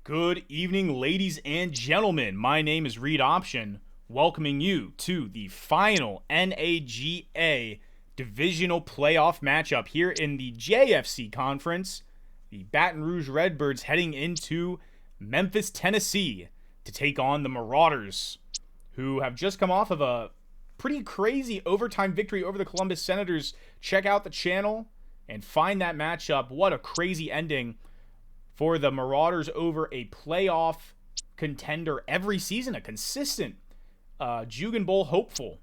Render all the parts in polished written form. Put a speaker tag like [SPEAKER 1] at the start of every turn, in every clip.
[SPEAKER 1] Good evening, ladies and gentlemen. My name is Reed Option, welcoming you to the final NAGA Divisional Playoff matchup here in the JFC Conference. The Baton Rouge Redbirds heading into Memphis, Tennessee to take on the Marauders, who have just come off of a pretty crazy overtime victory over the Columbus Senators. Check out the channel and find that matchup. What a crazy ending for the Marauders over a playoff contender every season, a consistent Jugan Bowl hopeful.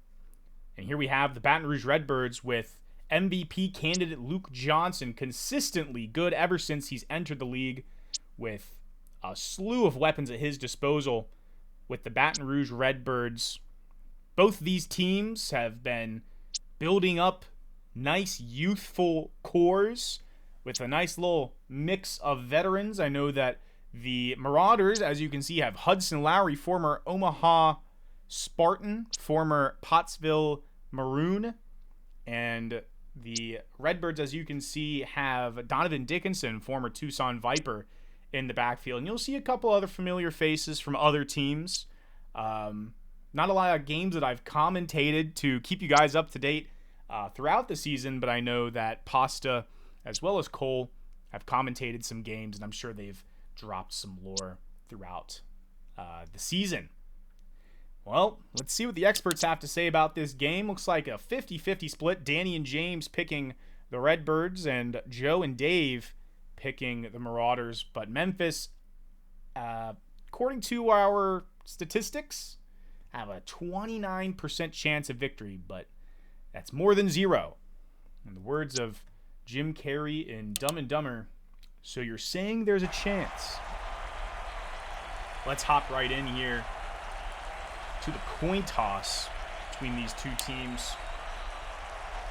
[SPEAKER 1] And here we have the Baton Rouge Redbirds with MVP candidate Luke Johnson, consistently good ever since he's entered the league, with a slew of weapons at his disposal with the Baton Rouge Redbirds. Both these teams have been building up nice youthful cores with a nice little mix of veterans. I know that the Marauders, as you can see, have Hudson Lowry, former Omaha Spartan, former Pottsville Maroon, and the Redbirds, as you can see, have Donovan Dickinson, former Tucson Viper, in the backfield. And you'll see a couple other familiar faces from other teams. Not a lot of games that I've commentated to keep you guys up to date throughout the season, but I know that Pasta as well as Cole have commentated some games, and I'm sure they've dropped some lore throughout the season. Well, let's see what the experts have to say about this game. Looks like a 50-50 split. Danny and James picking the Redbirds, and Joe and Dave picking the Marauders. But Memphis, according to our statistics, have a 29% chance of victory, but that's more than zero. In the words of Jim Carrey in Dumb and Dumber, so you're saying there's a chance. Let's hop right in here to the coin toss between these two teams.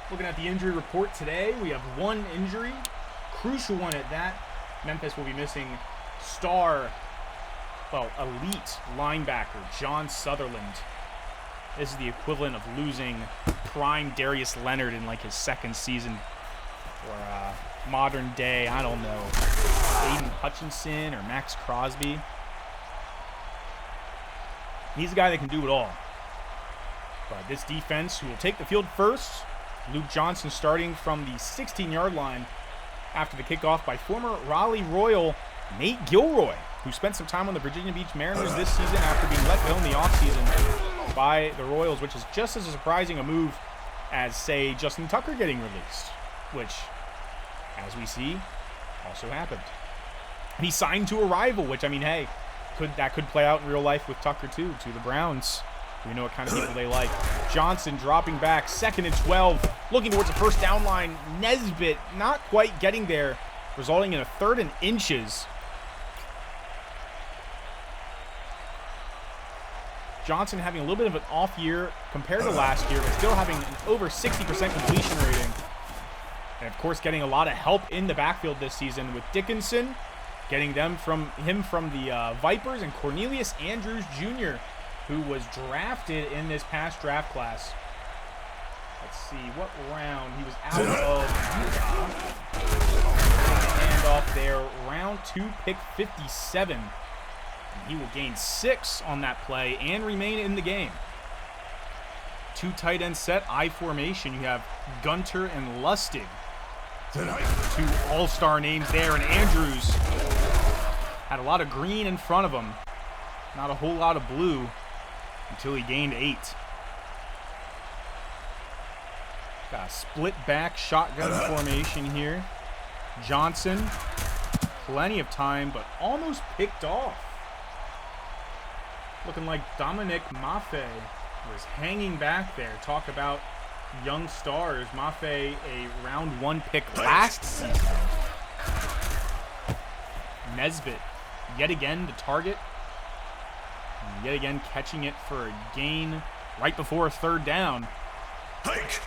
[SPEAKER 1] Looking at the injury report today, we have one injury, crucial one at that. Memphis will be missing elite linebacker John Sutherland. This is the equivalent of losing prime Darius Leonard in like his second season. Or modern day, I don't know, Aiden Hutchinson or Max Crosby. He's a guy that can do it all. But this defense, who will take the field first, Luke Johnson starting from the 16-yard line after the kickoff by former Raleigh Royal Nate Gilroy, who spent some time on the Virginia Beach Mariners this season after being let go in the offseason by the Royals, which is just as surprising a move as, say, Justin Tucker getting released, which, as we see, also happened. And he signed to a rival, which, I mean, hey, that could play out in real life with Tucker, too, to the Browns. We know what kind of people they like. Johnson dropping back, 2nd and 12, looking towards the first down line. Nesbitt not quite getting there, resulting in a 3rd and inches. Johnson having a little bit of an off year compared to last year, but still having an over 60% completion rating. And, of course, getting a lot of help in the backfield this season with Dickinson, getting him from the Vipers, and Cornelius Andrews Jr., who was drafted in this past draft class. Let's see, what round? He was out of handoff there. Round 2, pick 57. And he will gain 6 on that play and remain in the game. 2 tight end set, I formation. You have Gunter and Lustig. 2 all-star names there, and Andrews had a lot of green in front of him. Not a whole lot of blue until he gained 8. Got a split back shotgun formation here. Johnson, plenty of time, but almost picked off. Looking like Dominic Maffei was hanging back there. Talk about young stars. Maffei, a round 1 pick last season. Nesbitt, yet again the target. And yet again catching it for a gain right before a 3rd down. This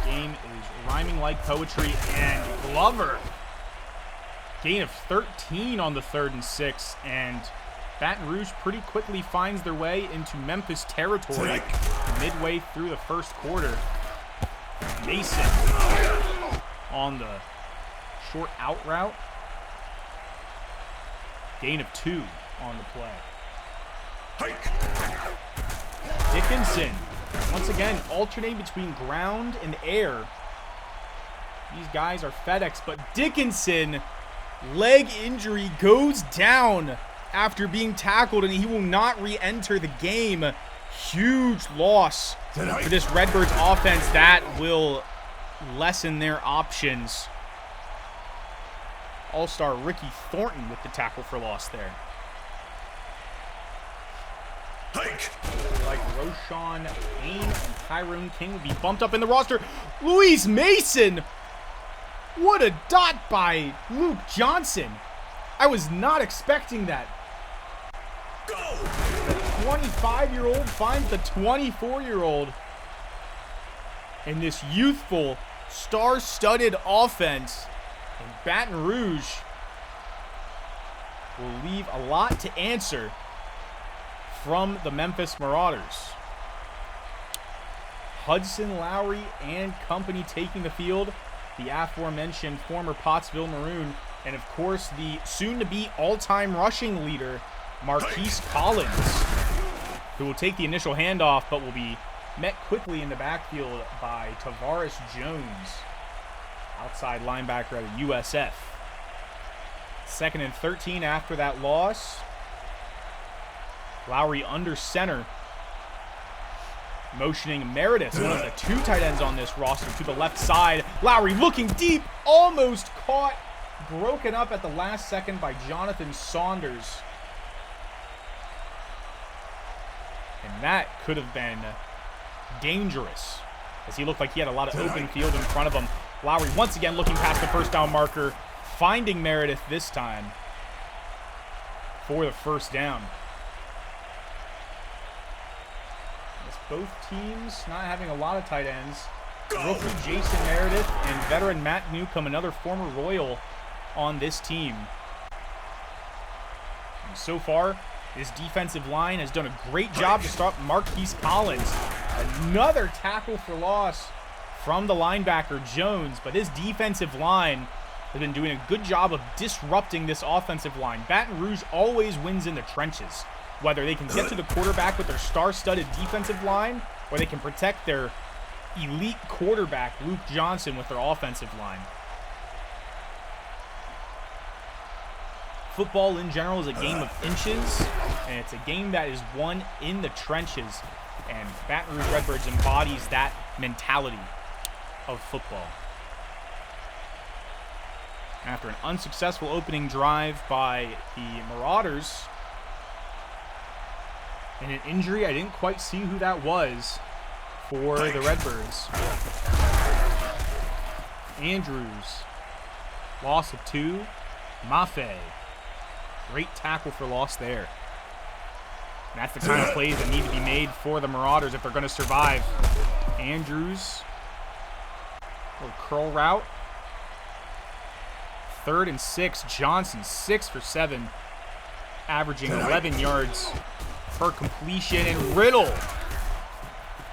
[SPEAKER 1] game is rhyming like poetry, and Glover. Gain of 13 on the 3rd and 6, and Baton Rouge pretty quickly finds their way into Memphis territory midway through the first quarter. Mason on the short out route. Gain of 2 on the play. Dickinson, once again, alternating between ground and air. These guys are FedEx, but Dickinson, leg injury, goes down after being tackled, and he will not re-enter the game. Huge loss for this Redbirds offense. That will lessen their options. All-star Ricky Thornton with the tackle for loss there. Like Roshan Payne and Tyrone King would be bumped up in the roster. Luis Mason! What a dot by Luke Johnson. I was not expecting that. The 25-year-old finds the 24-year-old. And this youthful, star-studded offense in Baton Rouge will leave a lot to answer from the Memphis Marauders. Hudson Lowry and company taking the field. The aforementioned former Pottsville Maroon, and of course the soon-to-be all-time rushing leader, Marquise Collins, who will take the initial handoff but will be met quickly in the backfield by Tavares Jones, outside linebacker at USF. 2nd and 13 after that loss. Lowry under center, motioning Meredith, one of the 2 tight ends on this roster, to the left side. Lowry looking deep, almost caught, broken up at the last second by Jonathan Saunders. And that could have been dangerous, as he looked like he had a lot of open field in front of him. Lowry once again looking past the first down marker, finding Meredith this time for the first down. Both teams not having a lot of tight ends. Rookie Jason Meredith and veteran Matt Newcomb, another former Royal, on this team. And so far, this defensive line has done a great job to stop Marquise Collins. Another tackle for loss from the linebacker Jones, but this defensive line has been doing a good job of disrupting this offensive line. Baton Rouge always wins in the trenches, whether they can get to the quarterback with their star-studded defensive line, or they can protect their elite quarterback, Luke Johnson, with their offensive line. Football in general is a game of inches, and it's a game that is won in the trenches, and Baton Rouge Redbirds embodies that mentality of football. After an unsuccessful opening drive by the Marauders, and an injury, I didn't quite see who that was for the Redbirds. Andrews, loss of 2. Maffei, great tackle for loss there. And that's the kind of plays that need to be made for the Marauders if they're going to survive. Andrews, little curl route. 3rd and 6. Johnson, 6 for 7, averaging 11 yards per completion. And Riddle,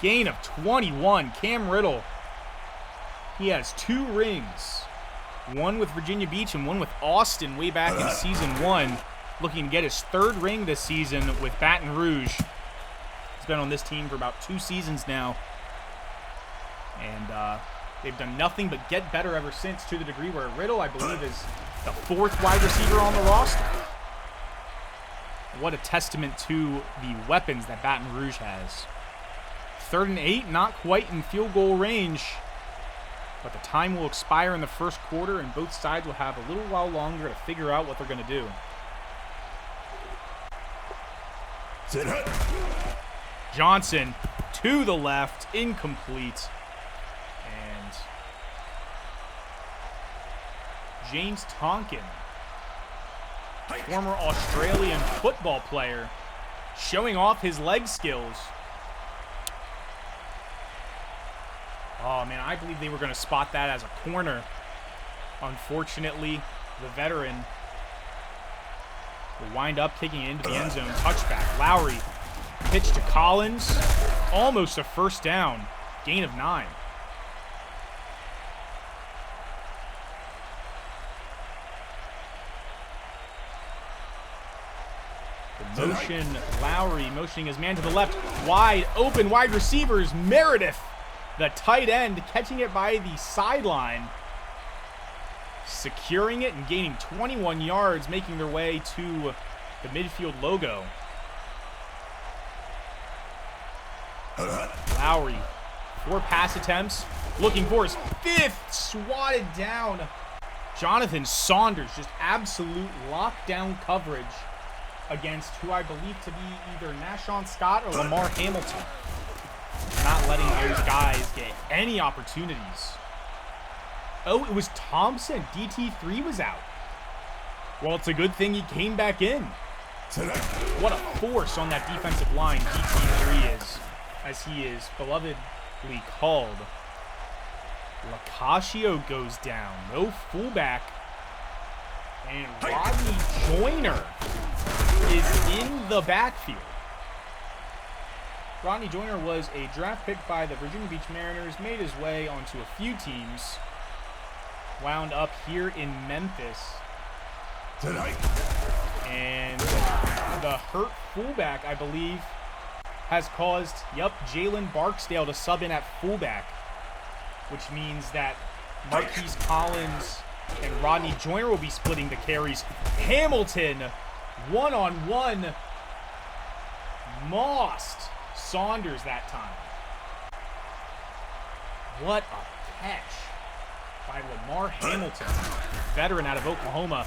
[SPEAKER 1] gain of 21. Cam Riddle, he has 2 rings, one with Virginia Beach and one with Austin way back in season 1, looking to get his 3rd ring this season with Baton Rouge. He's been on this team for about 2 seasons now, and they've done nothing but get better ever since, to the degree where Riddle, I believe, is the 4th wide receiver on the roster. What a testament to the weapons that Baton Rouge has. 3rd and 8, not quite in field goal range, but the time will expire in the first quarter, and both sides will have a little while longer to figure out what they're going to do. Johnson to the left, incomplete. And James Tonkin, former Australian football player, showing off his leg skills. Oh, man, I believe they were going to spot that as a corner. Unfortunately, the veteran will wind up kicking it into the end zone. Touchback. Lowry, pitch to Collins. Almost a first down. Gain of 9. The motion, Lowry motioning his man to the left. Wide open, wide receivers. Meredith, the tight end, catching it by the sideline. Securing it and gaining 21 yards, making their way to the midfield logo. Lowry, 4 pass attempts, looking for his 5th, swatted down. Jonathan Saunders, just absolute lockdown coverage against who I believe to be either Nashon Scott or Lamar Hamilton. Not letting those guys get any opportunities. Oh, it was Thompson. DT3 was out. Well, it's a good thing he came back in. What a force on that defensive line DT3 is, as he is belovedly called. Lacascio goes down. No fullback. And Rodney Joyner is in the backfield. Rodney Joyner was a draft pick by the Virginia Beach Mariners, made his way onto a few teams, wound up here in Memphis. And the hurt fullback, I believe, has caused, Jalen Barksdale to sub in at fullback, which means that Marquise Collins and Rodney Joyner will be splitting the carries. Hamilton, one-on-one, mossed Saunders that time. What a catch by Lamar Hamilton, veteran out of Oklahoma.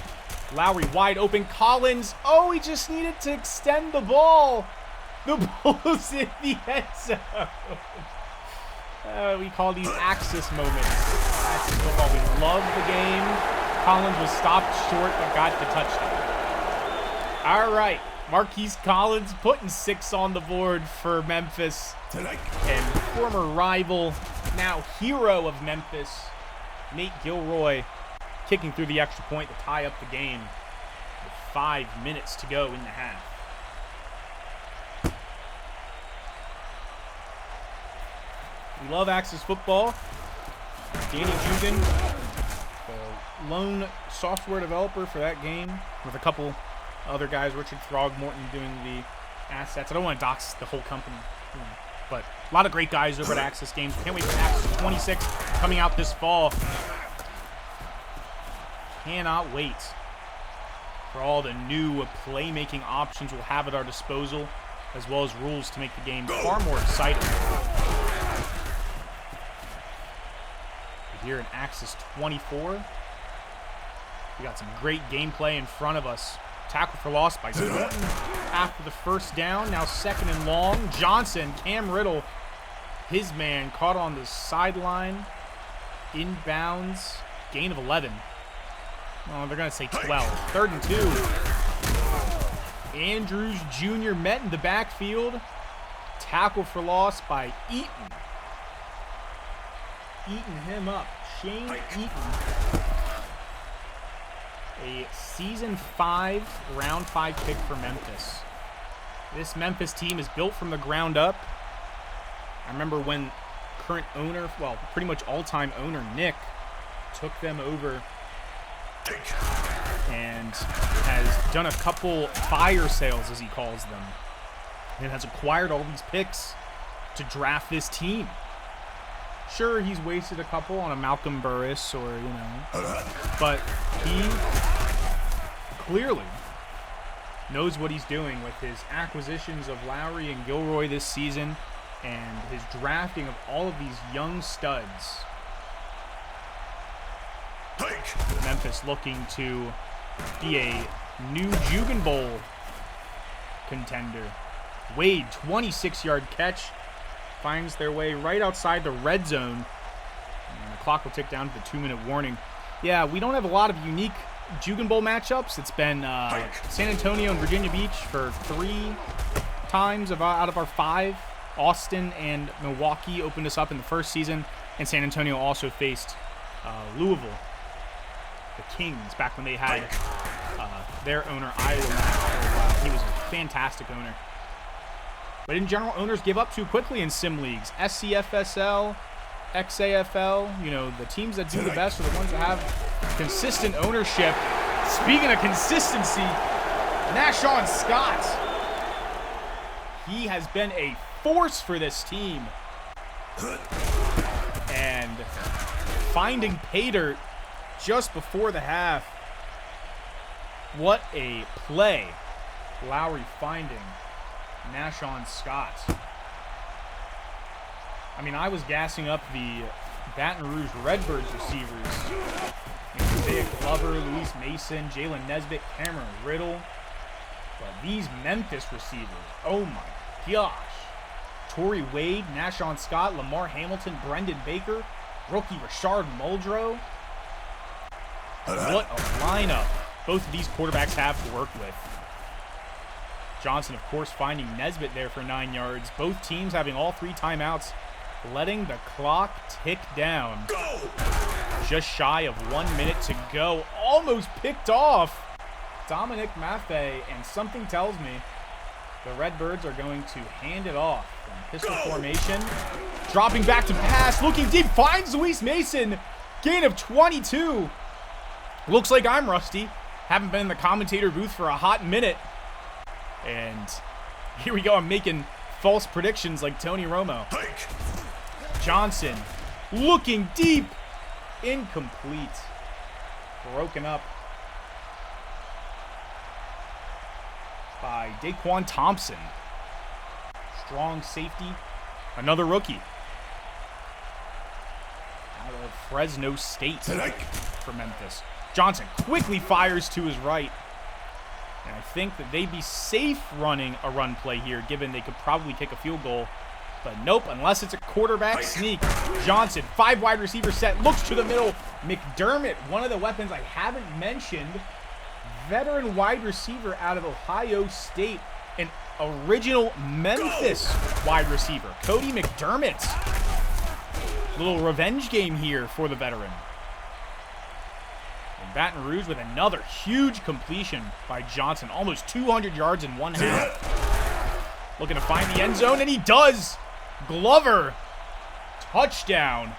[SPEAKER 1] Lowry wide open. Collins, oh, he just needed to extend the ball. The ball's in the end zone. We call these Axis moments. Axis football. We love the game. Collins was stopped short but got the touchdown. All right. Marquise Collins putting 6 on the board for Memphis. And former rival, now hero of Memphis, Nate Gilroy, kicking through the extra point to tie up the game with 5 minutes to go in the half. We love Axis football. Danny Jugan, the lone software developer for that game, with a couple other guys, Richard Throgmorton doing the assets. I don't want to dox the whole company, but a lot of great guys over at Axis Games. Can't wait for Axis 26 coming out this fall. Cannot wait for all the new playmaking options we'll have at our disposal, as well as rules to make the game far more exciting. Here in Axis 24, we got some great gameplay in front of us. Tackle for loss by Thornton after the first down. Now 2nd and long. Johnson, Cam Riddle, his man caught on the sideline. Inbounds. Gain of 11. Oh, they're going to say 12. 3rd and 2. Andrews Jr. met in the backfield. Tackle for loss by Eaton. Eating him up. Shane Eaton. A season 5, round 5 pick for Memphis. This Memphis team is built from the ground up. I remember when current owner, well, pretty much all-time owner Nick took them over and has done a couple fire sales, as he calls them, and has acquired all these picks to draft this team. Sure, he's wasted a couple on a Malcolm Burris or, but he clearly knows what he's doing with his acquisitions of Lowry and Gilroy this season and his drafting of all of these young studs. Memphis looking to be a new Jugan Bowl contender. Wade, 26-yard catch. Finds their way right outside the red zone. And the clock will tick down to the 2-minute warning. Yeah, we don't have a lot of unique Jugan Bowl matchups. It's been San Antonio and Virginia Beach for 3 times out of our 5. Austin and Milwaukee opened us up in the first season. And San Antonio also faced Louisville, the Kings, back when they had their owner, Iowa. He was a fantastic owner. But in general, owners give up too quickly in sim leagues. SCFSL, XAFL, the teams that do the best are the ones that have consistent ownership. Speaking of consistency, Nashon Scott He has been a force for this team. And finding pay dirt just before the half. What a play. Lowry finding Nashon Scott. I mean, I was gassing up the Baton Rouge Redbirds receivers. Isaiah Glover, Luis Mason, Jalen Nesbitt, Cameron Riddle. But these Memphis receivers, oh my gosh. Torrey Wade, Nashon Scott, Lamar Hamilton, Brendan Baker, rookie Rashard Muldrow. What a lineup both of these quarterbacks have to work with. Johnson, of course, finding Nesbitt there for 9 yards. Both teams having all 3 timeouts, letting the clock tick down. Go! Just shy of 1 minute to go. Almost picked off Dominic Maffei, and something tells me the Redbirds are going to hand it off from pistol formation. Dropping back to pass, looking deep, finds Luis Mason. Gain of 22. Looks like I'm rusty. Haven't been in the commentator booth for a hot minute. And here we go. I'm making false predictions like Tony Romo. Johnson looking deep. Incomplete. Broken up by Daquan Thompson. Strong safety. Another rookie. Out of Fresno State for Memphis. Johnson quickly fires to his right. And I think that they'd be safe running a run play here, given they could probably kick a field goal. But nope, unless it's a quarterback sneak. Johnson, 5 wide receiver set, looks to the middle. McDermott, one of the weapons I haven't mentioned. Veteran wide receiver out of Ohio State. An original Memphis wide receiver, Cody McDermott. Little revenge game here for the veteran. And Baton Rouge with another huge completion by Johnson. Almost 200 yards in one half. Looking to find the end zone, and he does. Glover, touchdown.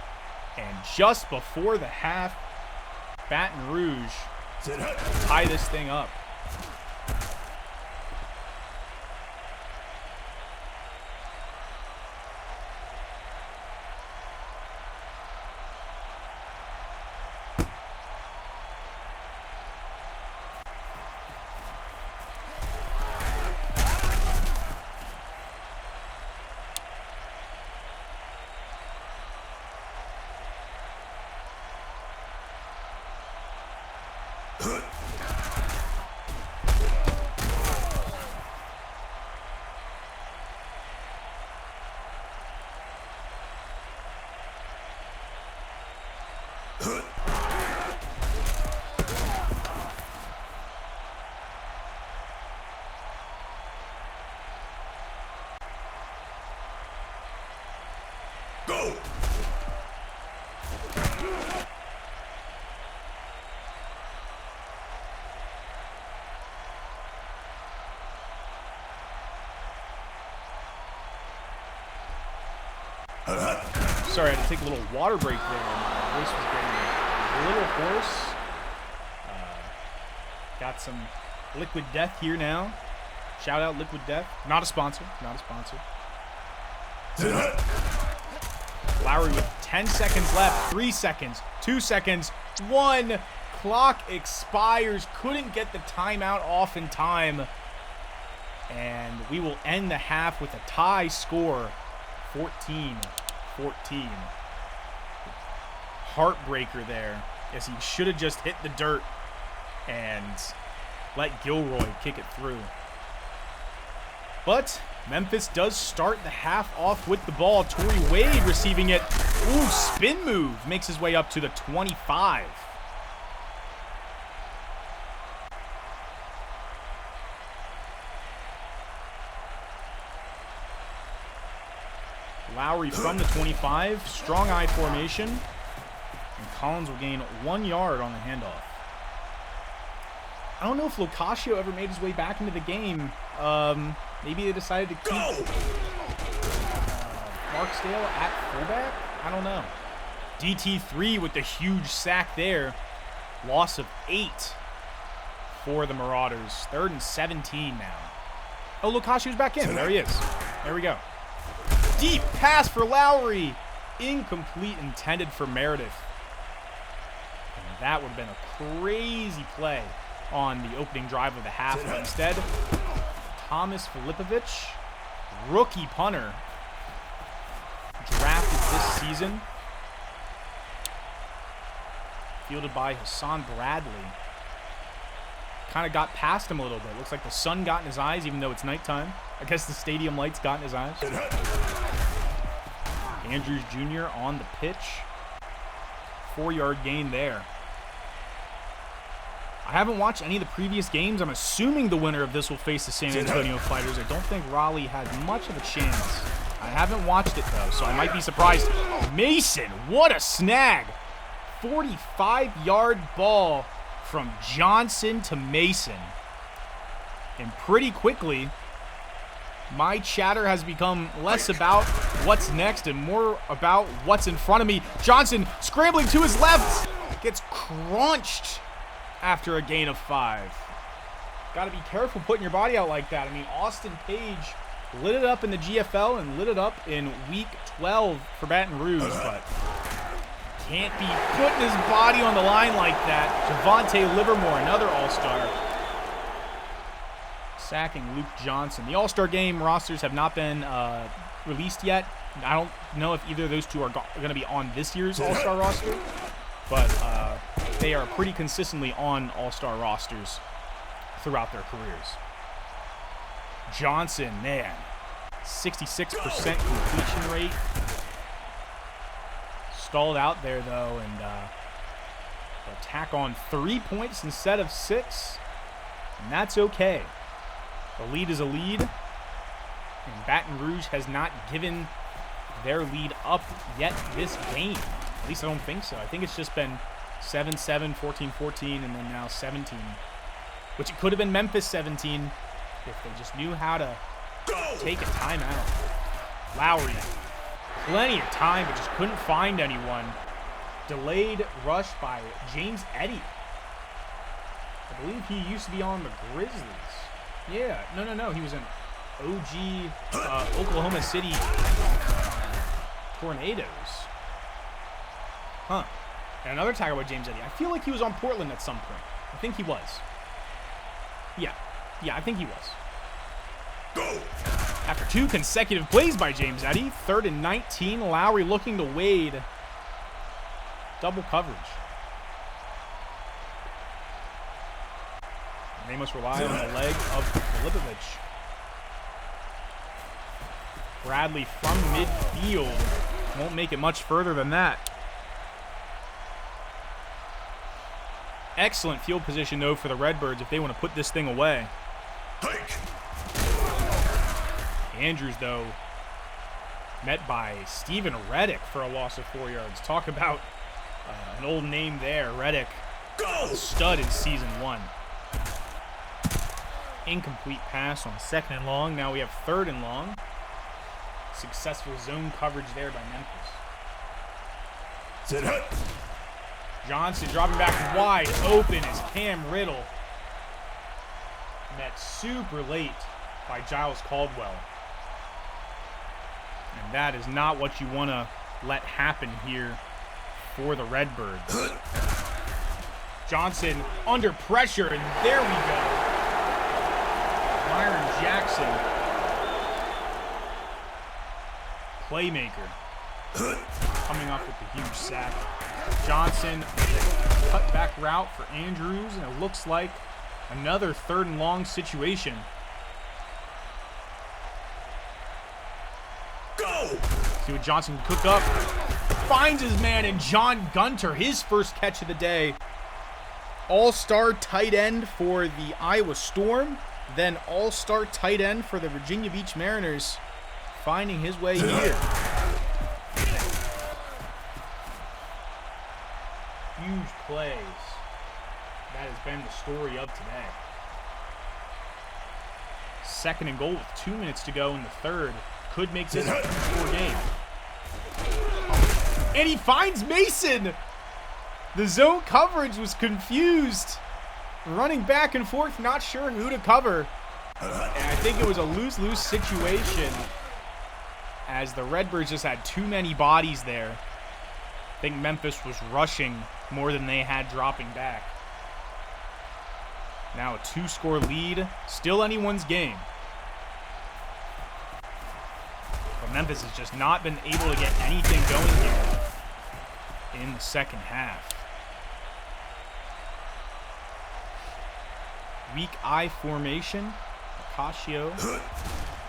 [SPEAKER 1] And just before the half, Baton Rouge tie this thing up.
[SPEAKER 2] Go!
[SPEAKER 1] Sorry, I had to take a little water break there. My voice was getting a little hoarse. Got some Liquid Death here now. Shout out Liquid Death. Not a sponsor. Not a sponsor. Lowry with 10 seconds left. 3 seconds. 2 seconds. 1. Clock expires. Couldn't get the timeout off in time. And we will end the half with a tie score. 14-14. Heartbreaker there, as he should have just hit the dirt and let Gilroy kick it through. But Memphis does start the half off with the ball. Torrey Wade receiving it. Ooh, spin move. Makes his way up to the 25. Lowry from the 25. Strong eye formation. And Collins will gain 1 yard on the handoff. I don't know if Locascio ever made his way back into the game. Maybe they decided to keep Barksdale at fullback? I don't know. DT3 with the huge sack there. Loss of 8 for the Marauders. 3rd and 17 now. Oh, Lukashu's back in. There he is. There we go. Deep pass for Lowry. Incomplete, intended for Meredith. And that would have been a crazy play on the opening drive of the half. But instead, Thomas Filipovic, rookie punter, drafted this season. Fielded by Hassan Bradley. Kind of got past him a little bit. Looks like the sun got in his eyes, even though it's nighttime. I guess the stadium lights got in his eyes. Andrews Jr. on the pitch. 4-yard gain there. I haven't watched any of the previous games. I'm assuming the winner of this will face the San Antonio Fighters. I don't think Raleigh had much of a chance. I haven't watched it, though, so I might be surprised. Mason, what a snag. 45-yard ball from Johnson to Mason. And pretty quickly, my chatter has become less about what's next and more about what's in front of me. Johnson scrambling to his left. Gets crunched after a gain of 5. Got to be careful putting your body out like that. I mean, Austin Page lit it up in the GFL and lit it up in Week 12 for Baton Rouge, but can't be putting his body on the line like that. Javante Livermore, another All-Star, sacking Luke Johnson. The All-Star game rosters have not been released yet. I don't know if either of those two are going to be on this year's All-Star roster, but they are pretty consistently on All-Star rosters throughout their careers. Johnson, man, 66% completion rate. Stalled out there, though, and they'll tack on 3 points instead of 6, and that's okay. A lead is a lead, and Baton Rouge has not given their lead up yet this game. At least I don't think so. I think it's just been 7-7, 14-14, and then now 17, which it could have been Memphis 17 if they just knew how to take a timeout. Lowry, plenty of time, but just couldn't find anyone. Delayed rush by James Eddy. I believe he used to be on the Grizzlies. Yeah, no. He was in OG Oklahoma City Tornadoes. Huh. And another tackle by James Eddy. I feel like he was on Portland at some point. I think he was. Yeah, I think he was. Go! After 2 consecutive plays by James Eddy, 3rd and 19, Lowry looking to wade. Double coverage. And they must rely on the leg of Filipovic. Bradley from midfield. Won't make it much further than that. Excellent field position, though, for the Redbirds if they want to put this thing away. Andrews, though, met by Stephen Reddick for a loss of 4 yards. Talk about an old name there. Reddick, stud in season 1. Incomplete pass on 2nd and long. Now we have 3rd and long. Successful zone coverage there by Memphis. Johnson dropping back wide open as Cam Riddle met super late by Giles Caldwell. And that is not what you want to let happen here for the Redbirds. Johnson under pressure, and there we go. Myron Jackson, playmaker, coming off with the huge sack. Johnson, cut back route for Andrews, and it looks like another 3rd and long situation. See what Johnson can cook up. Finds his man in John Gunter, his first catch of the day. All-star tight end for the Iowa Storm, then all-star tight end for the Virginia Beach Mariners, finding his way here. Huge plays. That has been the story of today. 2nd and goal with 2 minutes to go in the 3rd. Could make this a 2-score game. And he finds Mason. The zone coverage was confused. Running back and forth, not sure who to cover. And I think it was a lose-lose situation as the Redbirds just had too many bodies there. I think Memphis was rushing more than they had dropping back. Now a 2-score lead. Still anyone's game. But Memphis has just not been able to get anything going here in the second half. Weak eye formation. Ocasio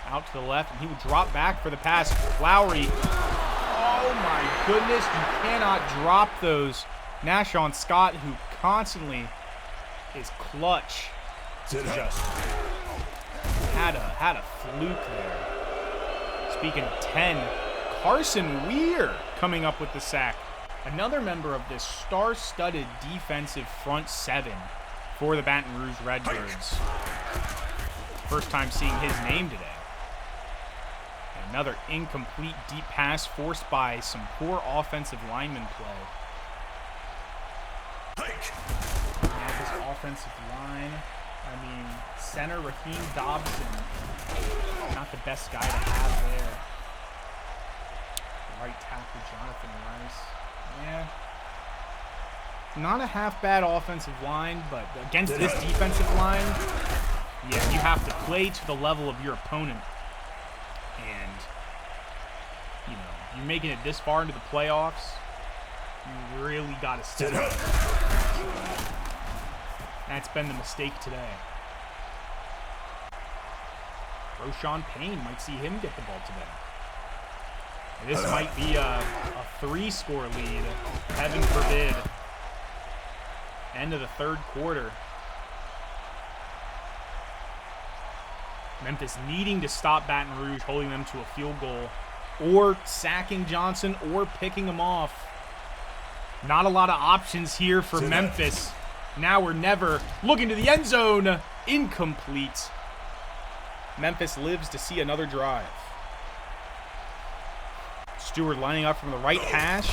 [SPEAKER 1] out to the left, and he would drop back for the pass. Lowry. Oh my goodness, you cannot drop those. Nashon Scott, who constantly is clutch, just had a fluke there. Speaking of 10, Carson Weir coming up with the sack. Another member of this star-studded defensive front seven for the Baton Rouge Redbirds. First time seeing his name today. And another incomplete deep pass forced by some poor offensive lineman play. Yeah, this offensive line, I mean, center Raheem Dobson, not the best guy to have there. Right tackle Jonathan Rice. Yeah. Not a half bad offensive line, but against this defensive line, yeah, you have to play to the level of your opponent. And, you know, you're making it this far into the playoffs, you really got to step up. That's been the mistake today. Roshan Payne might see him get the ball today. This might be a 3-score lead. Heaven forbid. End of the third quarter. Memphis needing to stop Baton Rouge, holding them to a field goal, or sacking Johnson, or picking him off. Not a lot of options here for Memphis. Now or never. Looking to the end zone. Incomplete. Memphis lives to see another drive. Stewart lining up from the right hash.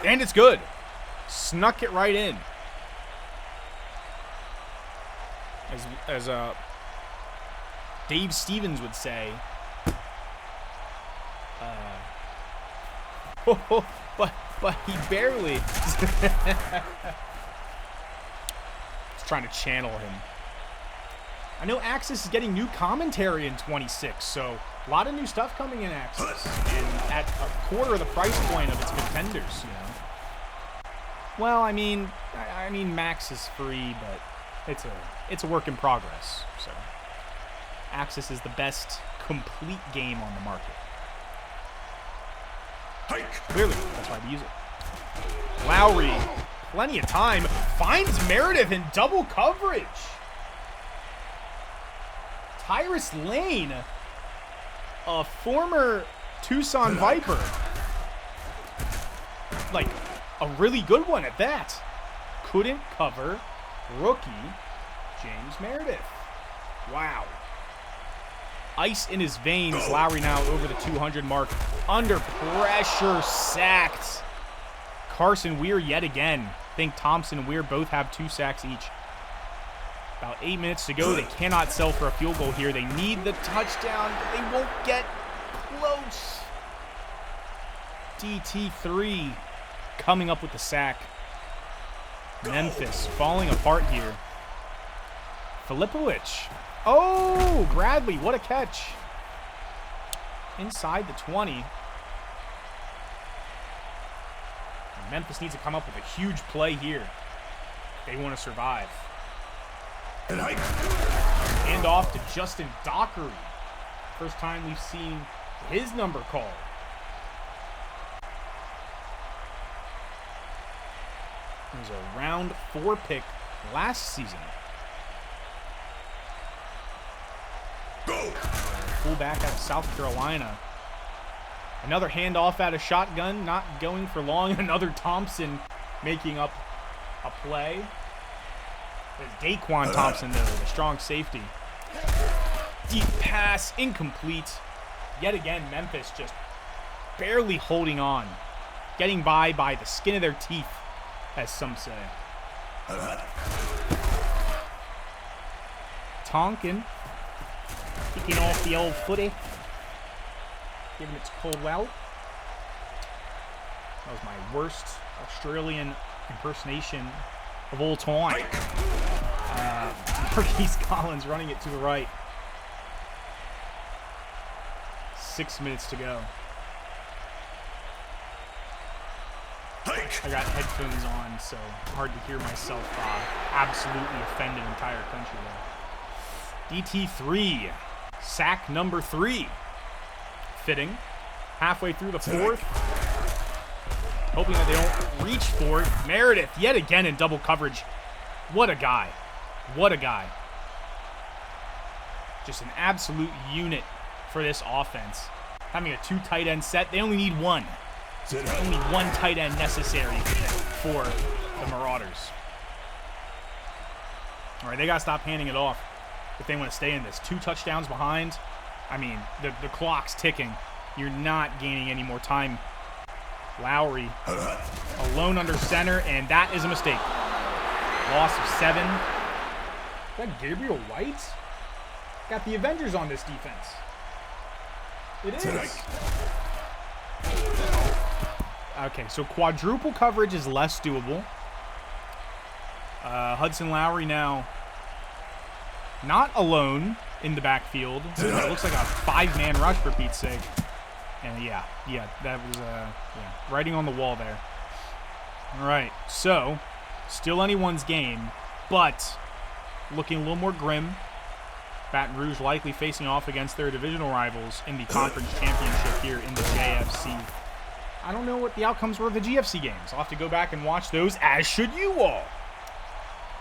[SPEAKER 1] And it's good. Snuck it right in. As Dave Stevens would say, but he barely. Just trying to channel him. I know Axis is getting new commentary in 26, so a lot of new stuff coming in Axis, and at a quarter of the price point of its contenders, you know. Well, I mean Max is free, but it's a work in progress. So Axis is the best complete game on the market. Clearly, that's why they use it. Lowry, plenty of time, finds Meredith in double coverage. Tyrus Lane, a former Tucson Viper. Like, a really good one at that. Couldn't cover rookie James Meredith. Wow. Ice in his veins. Lowry now over the 200 mark. Under pressure, sacked. Carson Weir yet again. I think Thompson and Weir both have 2 sacks each. About 8 minutes to go. They cannot sell for a field goal here. They need the touchdown, but they won't get close. DT3 coming up with the sack. Memphis falling apart here. Filipowicz. Oh, Bradley, what a catch. Inside the 20. Memphis needs to come up with a huge play here. They want to survive. Hand off to Justin Dockery. First time we've seen his number called. It was a round 4 pick last season. Fullback out of South Carolina. Another handoff out of shotgun, not going for long. Another Thompson making up a play. There's Daquan Thompson, though, the strong safety. Deep pass, incomplete. Yet again, Memphis just barely holding on. Getting by the skin of their teeth, as some say. Tonkin. Kicking off the old footy. Giving it to Coldwell. That was my worst Australian impersonation of all time. Marquise Collins running it to the right. 6 minutes to go. I got headphones on, so hard to hear myself absolutely offend an entire country there. DT3, sack number 3. Fitting. Halfway through the 4th. Hoping that they don't reach for it. Meredith yet again in double coverage. What a guy. What a guy. Just an absolute unit for this offense. Having a 2 tight end set. They only need 1. Only 1 tight end necessary for the Marauders. All right, they got to stop handing it off if they want to stay in this. 2 touchdowns behind. I mean, the clock's ticking. You're not gaining any more time. Lowry alone under center, and that is a mistake. Loss of 7. Is that Gabriel White? Got the Avengers on this defense. It is. Okay, so quadruple coverage is less doable. Hudson Lowry now not alone in the backfield. It looks like a 5-man rush for Pete's sake. And yeah, that was writing on the wall there. All right, so still anyone's game, but looking a little more grim. Baton Rouge likely facing off against their divisional rivals in the conference championship here in the JFC. I don't know what the outcomes were of the GFC games. I'll have to go back and watch those, as should you all.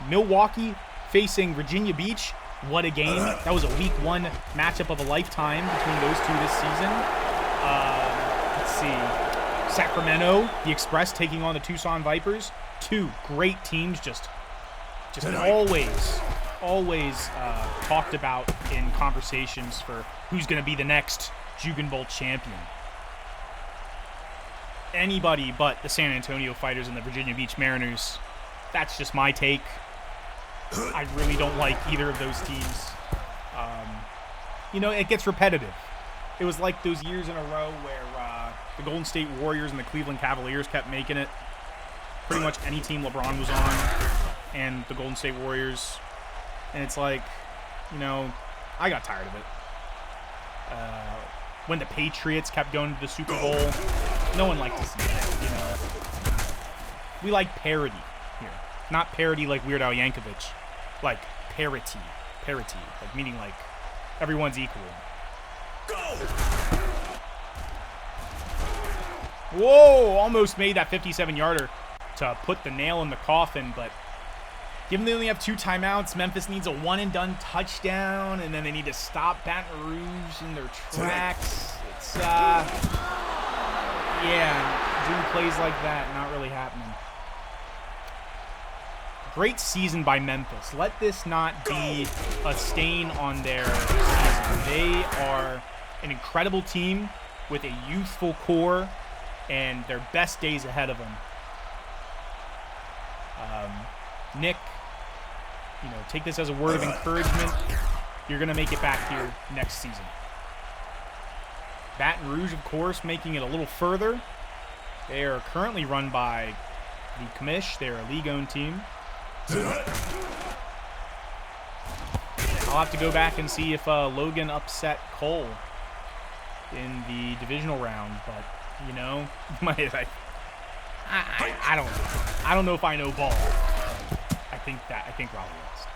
[SPEAKER 1] Milwaukee facing Virginia Beach. What a game. That was a week 1 matchup of a lifetime between those two this season. Let's see. Sacramento, the Express taking on the Tucson Vipers. 2 great teams, just always talked about in conversations for who's going to be the next Jugan Bowl champion. Anybody but the San Antonio Fighters and the Virginia Beach Mariners. That's just my take. I really don't like either of those teams. It gets repetitive. It was like those years in a row where the Golden State Warriors and the Cleveland Cavaliers kept making it. Pretty much any team LeBron was on, and the Golden State Warriors. And it's like, I got tired of it. When the Patriots kept going to the Super Bowl, no one liked to see that, We like parity here. Not parity like Weird Al Yankovic. Like parity. Parity. Like meaning like everyone's equal. Go! Whoa! Almost made that 57-yarder to put the nail in the coffin, but given they only have 2 timeouts, Memphis needs a one-and-done touchdown, and then they need to stop Baton Rouge in their tracks. It's, doing plays like that, not really happening. Great season by Memphis. Let this not be a stain on their season. They are an incredible team with a youthful core, and their best days ahead of them. Nick, take this as a word of encouragement. You're going to make it back here next season. Baton Rouge, of course, making it a little further. They are currently run by the Commish. They're a league-owned team. I'll have to go back and see if Logan upset Cole in the divisional round, but, I don't know if I know ball. I think Raleigh lost.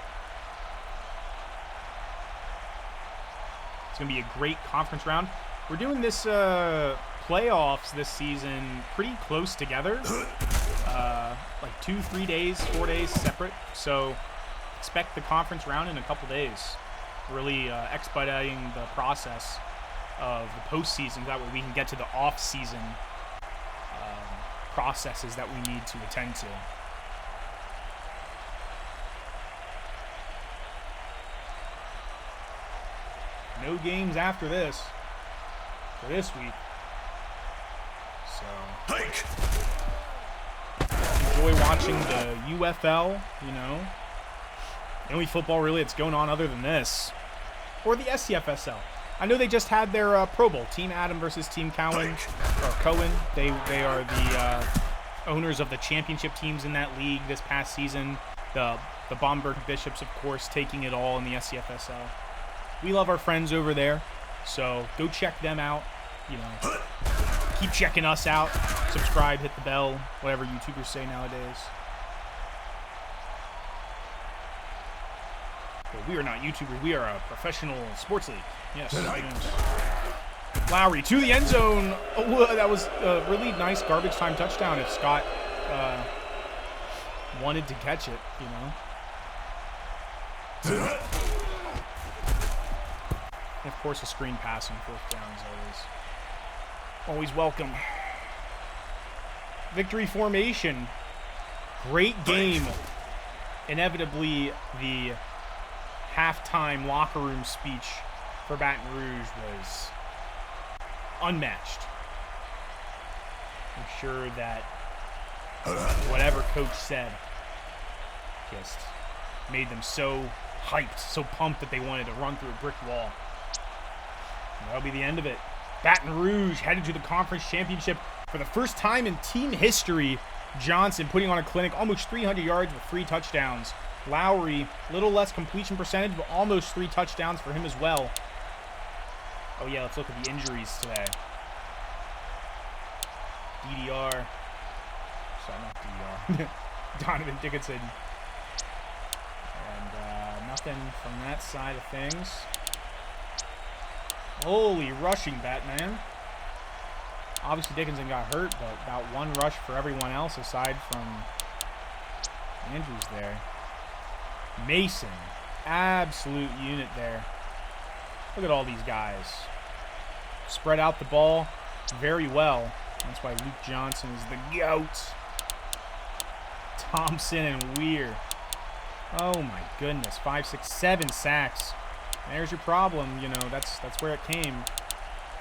[SPEAKER 1] It's going to be a great conference round. We're doing this playoffs this season pretty close together. Like 2, 3 days, 4 days separate. So expect the conference round in a couple days. Really expediting the process of the postseason. That way we can get to the off-season processes that we need to attend to. No games after this for this week. So enjoy watching the UFL, The only football really that's going on other than this, or the SCFSL. I know they just had their Pro Bowl, Team Adam versus Team Cohen. They are the owners of the championship teams in that league this past season. The Bomberg Bishops, of course, taking it all in the SCFSL. We love our friends over there, so go check them out. You know, keep checking us out. Subscribe, hit the bell, whatever YouTubers say nowadays. But we are not YouTubers. We are a professional sports league. Yes. Lowry to the end zone. Oh, that was a really nice garbage time touchdown if Scott wanted to catch it, you know. And of course, a screen pass on 4th down is always welcome. Victory formation. Great game. Inevitably, the halftime locker room speech for Baton Rouge was unmatched. I'm sure that whatever coach said just made them so hyped, so pumped that they wanted to run through a brick wall. And that'll be the end of it. Baton Rouge headed to the conference championship for the first time in team history. Johnson putting on a clinic, almost 300 yards with 3 touchdowns. Lowry, a little less completion percentage, but almost 3 touchdowns for him as well. Oh yeah, let's look at the injuries today. DDR. Sorry, not DDR. Donovan Dickinson. And nothing from that side of things. Holy rushing, Batman. Obviously Dickinson got hurt, but about 1 rush for everyone else aside from Andrews there. Mason, absolute unit there. Look at all these guys. Spread out the ball very well. That's why Luke Johnson is the GOAT. Thompson and Weir. Oh my goodness. 5, 6, 7 sacks. There's your problem. You know, that's where it came.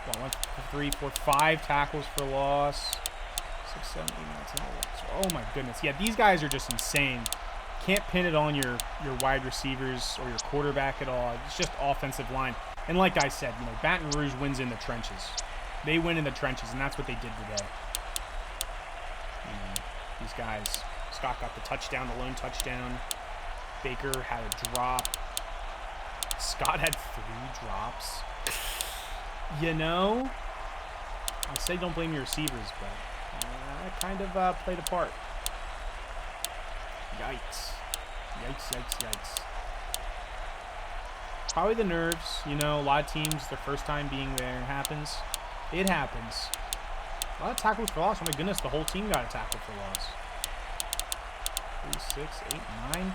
[SPEAKER 1] Well, 1, 2, 3, 4, 5 tackles for loss. 6, 7, 8, 9, 10, 11. Oh my goodness. Yeah, these guys are just insane. Can't pin it on your wide receivers or your quarterback at all. It's just offensive line. And like I said, you know, Baton Rouge wins in the trenches. They win in the trenches, and that's what they did today. You know, these guys. Scott got the touchdown, the lone touchdown. Baker had a drop. Scott had 3 drops. You know, I say don't blame your receivers, but that kind of played a part. Yikes. Yikes, yikes, yikes. Probably the nerves. You know, a lot of teams, their first time being there, happens. It happens. A lot of tackles for loss. Oh my goodness, the whole team got a tackle for loss. 3, 6, 8, 9.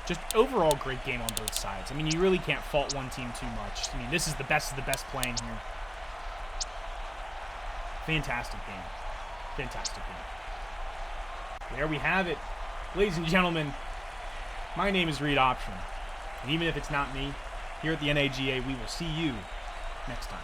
[SPEAKER 1] Just overall great game on both sides. I mean, you really can't fault one team too much. I mean, this is the best of the best playing here. Fantastic game. Fantastic game. There we have it. Ladies and gentlemen, my name is Reed Option. And even if it's not me, here at the NAGA, we will see you next time.